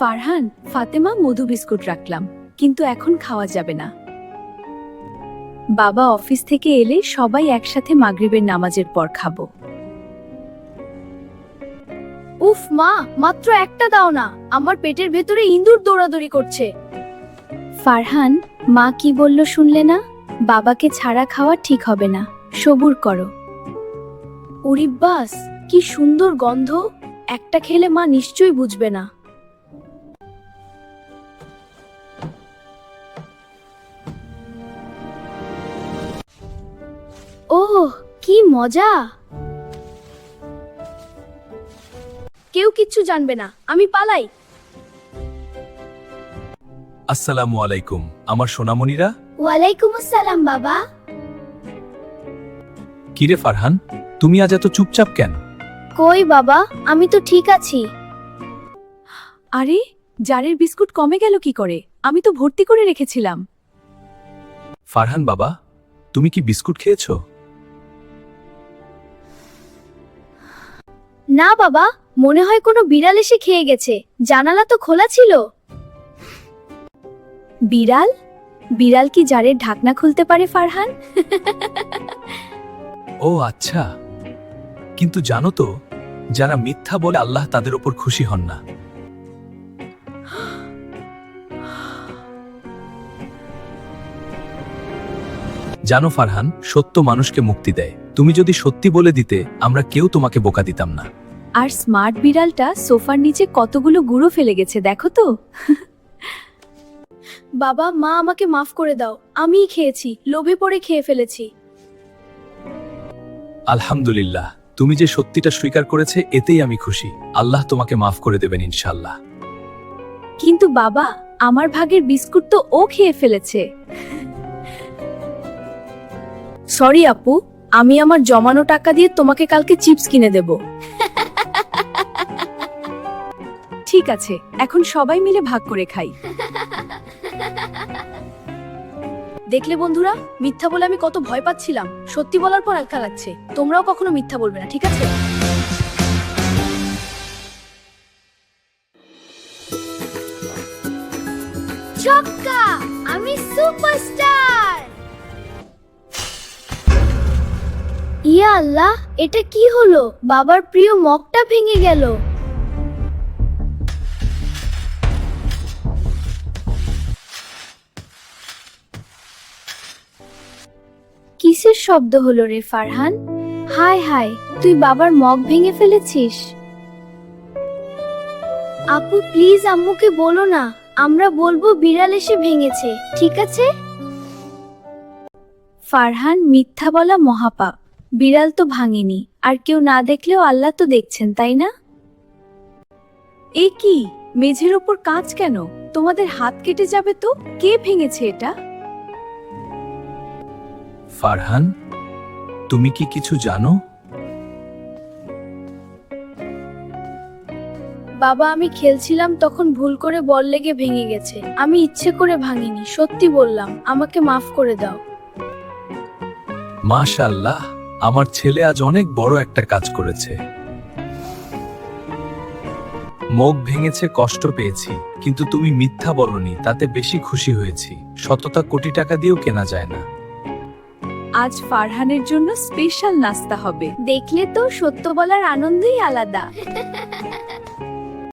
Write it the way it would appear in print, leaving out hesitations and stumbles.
ফারহান, ফাতেমা মধু biscuit রাখলাম, কিন্তু এখন খাওয়া যাবে না। বাবা অফিস থেকে এলে সবাই একসাথে মাগরিবের নামাজের পর খাবো। উফ মা, মাত্র একটা দাও না, আমার পেটের ভেতরে ইঁদুর দৌড়াদৌড়ি করছে। ফারহান, মা কি বলল শুনলে না? বাবাকে ছাড়া খাওয়া ঠিক হবে না, সবুর করো। উরিব্বাস, কি সুন্দর গন্ধ! একটা খেলে মা নিশ্চয়ই বুঝবে না। ওহ, কি মজা! কেউ কিচ্ছু জানবে না, আমি পালাই। আসসালামু আলাইকুম আমার সোনামণিরা। ওয়ালাইকুম আসসালাম বাবা। কিরে ফারহান, তুমি আজ এত চুপচাপ কেন? কই বাবা, আমি তো ঠিক আছি। আরে, জারের বিস্কুট কমে গেল কি করে? আমি তো ভর্তি করে রেখেছিলাম। ফারহান বাবা, তুমি কি বিস্কুট খেয়েছো? না বাবা, মনে হয় কোনো বিড়াল এসে খেয়ে গেছে, জানালা তো খোলা ছিল। বিড়াল? বিড়াল কি জারের ঢাকনা খুলতে পারে ফারহান? ও আচ্ছা, কিন্তু জানো তো, যারা মিথ্যা বলে আল্লাহ তাদের উপর খুশি হন না। জানো ফারহান, সত্য মানুষকে মুক্তি দেয়। তুমি যদি সত্যি বলে দিতে, আমরা কেউ তোমাকে বোকা দিতাম না। আর স্মার্ট বিড়ালটা সোফার নিচে কতগুলো গুঁড়ো ফেলে গেছে দেখো তো। বাবা মা আমাকে মাফ করে দাও, আমিই খেয়েছি, লোভে পড়ে খেয়ে ফেলেছি। আলহামদুলিল্লাহ, তুমি যে সত্যিটা স্বীকার করেছে এতেই আমি খুশি। আল্লাহ তোমাকে মাফ করে দেবেন ইনশাআল্লাহ। কিন্তু বাবা, আমার ভাগের বিস্কুট তো ও খেয়ে ফেলেছে। সরি আপু, আমি আমার জমানো টাকা দিয়ে তোমাকে কালকে চিপস কিনে দেব। ঠিক আছে, এখন সবাই মিলে ভাগ করে খাই। দেখলে বন্ধুরা, মিথ্যা বলে আমি কত ভয় পাচ্ছিলাম, সত্যি বলার পর একা লাগছে। তোমরাও কখনো মিথ্যা বলবে না, ঠিক আছে? ছক্কা, আমি সুপারস্টার! ইয়া আল্লাহ, এটা কি হলো? বাবার প্রিয় মগটা ভেঙে গেল। কিসের শব্দ হলো রে ফারহান? হায় হায়, তুই বাবার মগ ভেঙে ফেলেছিস। আপু প্লিজ আম্মুকে বলো না, আমরা বলবো বিড়াল এসে ভেঙেছে, ঠিক আছে? ফারহান, মিথ্যা বলা মহাপাপ। বিড়াল তো ভাঙেনি, আর কেউ না দেখলেও আল্লাহ তো দেখছেন, তাই না? এ কি, মেঝের ওপর কাঁচ কেন? তোমাদের হাত কেটে যাবে তো। কে ভেঙেছে এটা? ফারহান, তুমি কি কিছু জানো? বাবা, আমি খেলছিলাম, তখন ভুল করে বল লেগে ভেঙে গেছে। আমি ইচ্ছে করে ভাঙিনি, সত্যি বললাম, আমাকে মাফ করে দাও। মাশাআল্লাহ, আমার ছেলে আজ অনেক বড় একটা কাজ করেছে। মগ ভেঙেছে, কষ্ট পেয়েছি, কিন্তু তুমি মিথ্যা বলনি, তাতে বেশি খুশি হয়েছি। সততা কোটি টাকা দিয়েও কেনা যায় না। আজ ফারহানের জন্য স্পেশাল নাস্তা হবে। দেখলে তো, সত্য বলার আনন্দই আলাদা।